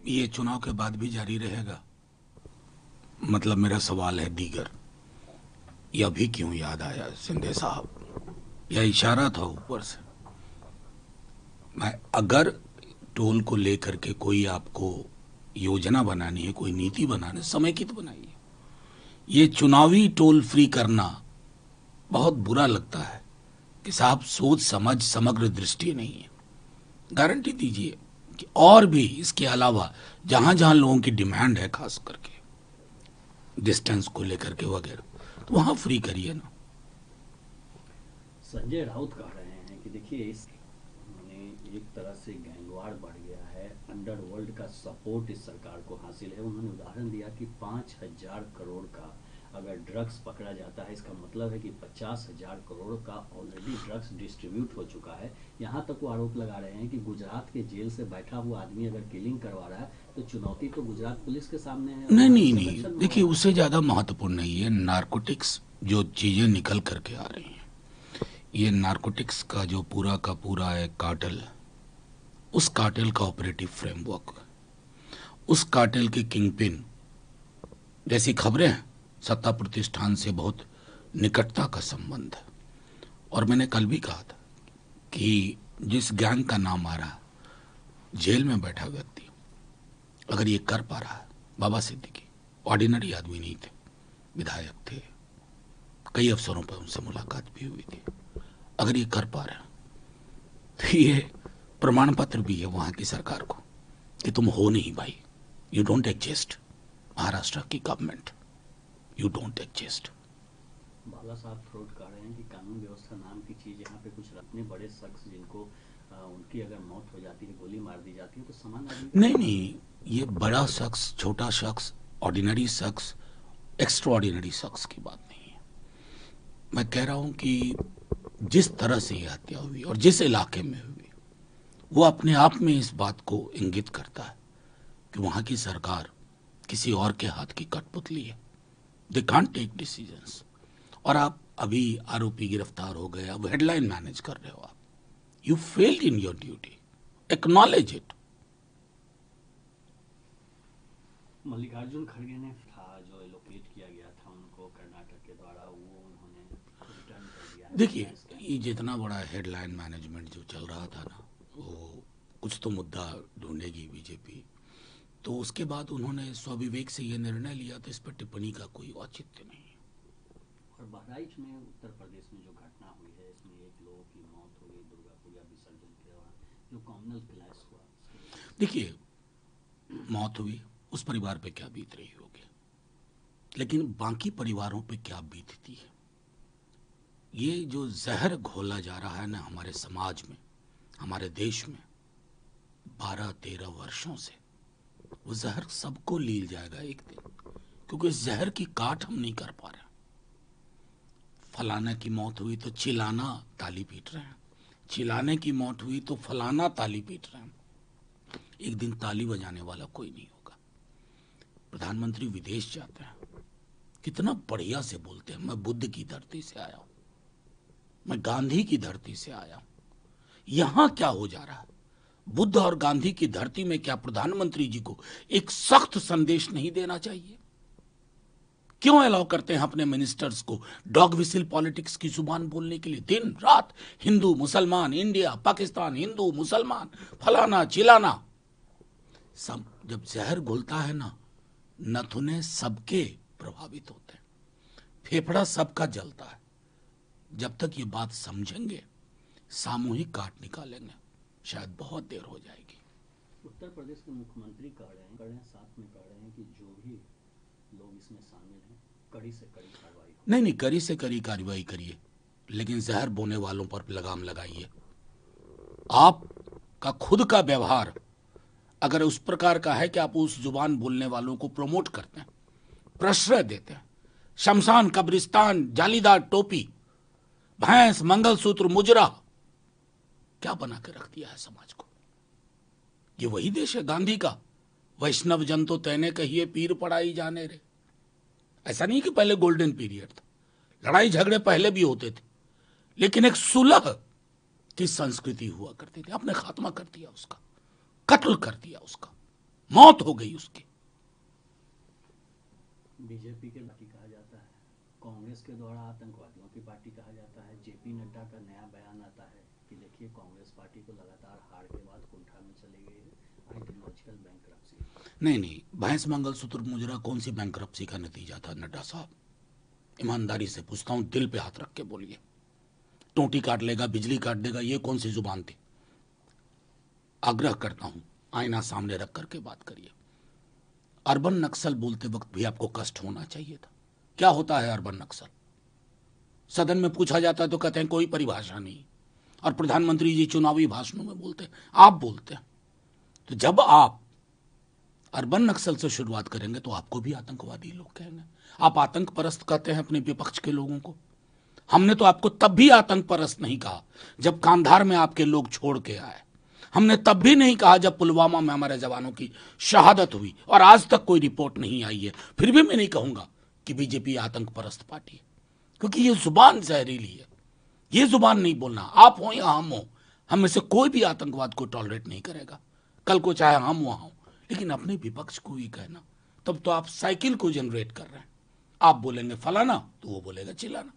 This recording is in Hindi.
ये चुनाव के बाद भी जारी रहेगा? मतलब मेरा सवाल है दीगर, ये अभी क्यों याद आया सिंधे साहब, या इशारा था ऊपर से? मैं अगर टोल को लेकर के कोई आपको योजना बनानी है, कोई नीति बनानी है, समेकित बनाइए। ये चुनावी टोल फ्री करना बहुत बुरा लगता है कि साहब सोच समझ समग्र दृष्टि नहीं है। गारंटी दीजिए कि और भी इसके अलावा जहां जहां लोगों की डिमांड है, खास करके डिस्टेंस को लेकर के वगैरह, तो वहां फ्री करिए ना। संजय राउत कह रहे हैं कि देखिए इस उन्होंने एक तरह से गैंगवार बढ़ गया है, अंडरवर्ल्ड का सपोर्ट इस सरकार को हासिल है। उन्होंने उदाहरण दिया कि 5,000 करोड़ का अगर ड्रग्स पकड़ा जाता है, इसका मतलब है कि 50,000 करोड़ का ऑलरेडी ड्रग्स डिस्ट्रीब्यूट हो चुका है। यहाँ तक वो आरोप लगा रहे हैं कि गुजरात के जेल से बैठा हुआ आदमी अगर किलिंग करवा रहा है तो चुनौती तो गुजरात पुलिस के सामने है। नहीं नहीं नहीं, देखिए उससे ज्यादा महत्वपूर्ण नहीं है नारकोटिक्स जो चीजें निकल करके आ रही हैं। ये नारकोटिक्स का जो पूरा का पूरा है कार्टेल, उस कार्टेल का ऑपरेटिव फ्रेमवर्क, उस कार्टेल के किंग पिन जैसी खबरें हैं, सत्ता प्रतिष्ठान से बहुत निकटता का संबंध है। और मैंने कल भी कहा था कि जिस गैंग का नाम आ रहा, जेल में बैठा व्यक्ति अगर ये कर पा रहा है, बाबा सिद्दीकी ऑर्डिनरी आदमी नहीं थे, विधायक थे, कई अवसरों पर उनसे मुलाकात भी हुई थी, अगर ये कर पा रहे हैं तो ये प्रमाण पत्र भी है वहां की सरकार को कि तुम हो नहीं भाई, यू डोंट एग्जिस्ट। महाराष्ट्र की government, you don't exist. Bala Saheb fraud कह रहे हैं कि कानून व्यवस्था नाम की चीज यहाँ पे कुछ इतने बड़े शख्स जिनको उनकी अगर मौत हो जाती है, गोली मार दी जाती है, तो समान आदमी नहीं नहीं, ये बड़ा शख्स, छोटा शख्स, ऑर्डिनरी शख्स, एक्स्ट्रा ऑर्डिनरी शख्स की बात नहीं है। मैं कह रहा हूं कि जिस तरह से यह हत्या हुई और जिस इलाके में हुई, वो अपने आप में इस बात को इंगित करता है कि वहां की सरकार किसी और के हाथ की कठपुतली है। They can't take decisions. और आप अभी आरोपी गिरफ्तार हो गए, अब हेडलाइन मैनेज कर रहे हो आप। You failed in your duty, acknowledge it. Mallikarjun खड़गे ने था जो एलोकेट किया गया था उनको कर्नाटक के द्वारा, वो उन्होंने रिटर्न कर दिया है। देखिए, ये जितना बड़ा हेडलाइन मैनेजमेंट जो चल रहा था ना, वो कुछ तो मुद्दा ढूंढेगी बीजेपी, तो उसके बाद उन्होंने स्वविवेक से ये निर्णय लिया, तो इस पर टिप्पणी का कोई औचित्य नहीं है। और बहराइच में उत्तर प्रदेश में जो घटना हुई है, इसमें एक लोगों की मौत हो गई दुर्गा पूजा विसर्जन के दौरान, जो कॉम्युनल क्लैश हुआ। देखिए, मौत हुई, उस परिवार पे क्या बीत रही होगी, लेकिन बाकी परिवारों पे क्या बीतती है। ये जो जहर घोला जा रहा है ना हमारे समाज में, हमारे देश में 12-13 वर्षों से, वो जहर सबको लील जाएगा एक दिन, क्योंकि इस जहर की काट हम नहीं कर पा रहे। फलाना की मौत हुई तो चिल्लाना ताली पीट रहे हैं, चिल्लाने की मौत हुई तो फलाना ताली पीट रहे हैं। एक दिन ताली बजाने वाला कोई नहीं होगा। प्रधानमंत्री विदेश जाते हैं, कितना बढ़िया से बोलते हैं, मैं बुद्ध की धरती से आया हूं, मैं गांधी की धरती से आया हूं। यहां क्या हो जा रहा है? बुद्ध और गांधी की धरती में क्या प्रधानमंत्री जी को एक सख्त संदेश नहीं देना चाहिए? क्यों अलाउ करते हैं अपने मिनिस्टर्स को डॉग विसिल पॉलिटिक्स की जुबान बोलने के लिए? दिन रात हिंदू मुसलमान, इंडिया पाकिस्तान, हिंदू मुसलमान, फलाना चिलाना। सब जब जहर घुलता है ना, नथुने सबके प्रभावित होते हैं, फेफड़ा सबका जलता है। जब तक ये बात समझेंगे, सामूहिक काट निकालेंगे, शायद बहुत देर हो जाएगी। उत्तर प्रदेश के मुख्यमंत्री कह रहे हैं, साथ में कह रहे हैं कि जो भी लोग इसमें शामिल हैं, कड़ी से कड़ी कार्रवाई हो। नहीं नहीं, कड़ी से कड़ी कार्रवाई करिए, लेकिन जहर बोने वालों पर लगाम लगाइए। आपका खुद का व्यवहार अगर उस प्रकार का है कि आप उस जुबान बोलने वालों को प्रमोट करते हैं, प्रश्रय देते हैं, शमशान, कब्रिस्तान, जालीदार टोपी, भैंस, मंगलसूत्र, मुजरा, क्या बना के रख दिया है समाज को? ये वही देश है गांधी का, वैष्णव जन तो तैने कहिए पीर पड़ाई जाने रे। ऐसा नहीं कि पहले गोल्डन पीरियड था, लड़ाई झगड़े पहले भी होते थे, लेकिन एक सुलह की संस्कृति हुआ करती थी। आपने खात्मा कर दिया उसका, कत्ल कर दिया उसका। मौत हो गई उसकी। बीजेपी के पार्टी कहा जाता है, कांग्रेस के द्वारा आतंकवादियों की पार्टी कहा जाता है। जेपी नड्डा का नया बयान आता है कि देखिए कांग्रेस पार्टी को लगातार हार के बाद कुंठा में चली गई है, आइडियोलॉजिकल बैंकरप्सी। नहीं, भैंस मंगलसूत्र मुजरा कौन सी बैंकरप्सी का नतीजा था नड्डा साहब? ईमानदारी से पूछता हूं, दिल पे हाथ रख के बोलिए। टोटी काट लेगा, बिजली काट देगा, ये कौन सी जुबान थी? आग्रह करता हूं, आईना सामने रख करके बात करिए। अर्बन नक्सल बोलते वक्त भी आपको कष्ट होना चाहिए था। क्या होता है अर्बन नक्सल? सदन में पूछा जाता है तो कहते हैं कोई परिभाषा नहीं, और प्रधानमंत्री जी चुनावी भाषणों में बोलते हैं, आप बोलते हैं। तो जब आप अर्बन नक्सल से शुरुआत करेंगे तो आपको भी आतंकवादी लोग कहेंगे। आप आतंक परस्त कहते हैं अपने विपक्ष के लोगों को। हमने तो आपको तब भी आतंक परस्त नहीं कहा जब कांधार में आपके लोग छोड़ के आए। हमने तब भी नहीं कहा जब पुलवामा में हमारे जवानों की शहादत हुई और आज तक कोई रिपोर्ट नहीं आई है। फिर भी मैं नहीं कहूंगा कि बीजेपी आतंक परस्त पार्टी है, क्योंकि ये जुबान जहरीली है। ये जुबान नहीं बोलना। आप हो या हम हो, हम में से कोई भी आतंकवाद को टॉलरेट नहीं करेगा, कल को चाहे हम वहां हो। लेकिन अपने विपक्ष को ही कहना, तब तो आप साइकिल को जनरेट कर रहे हैं। आप बोलेंगे फलाना तो वो बोलेगा चिल्लाना।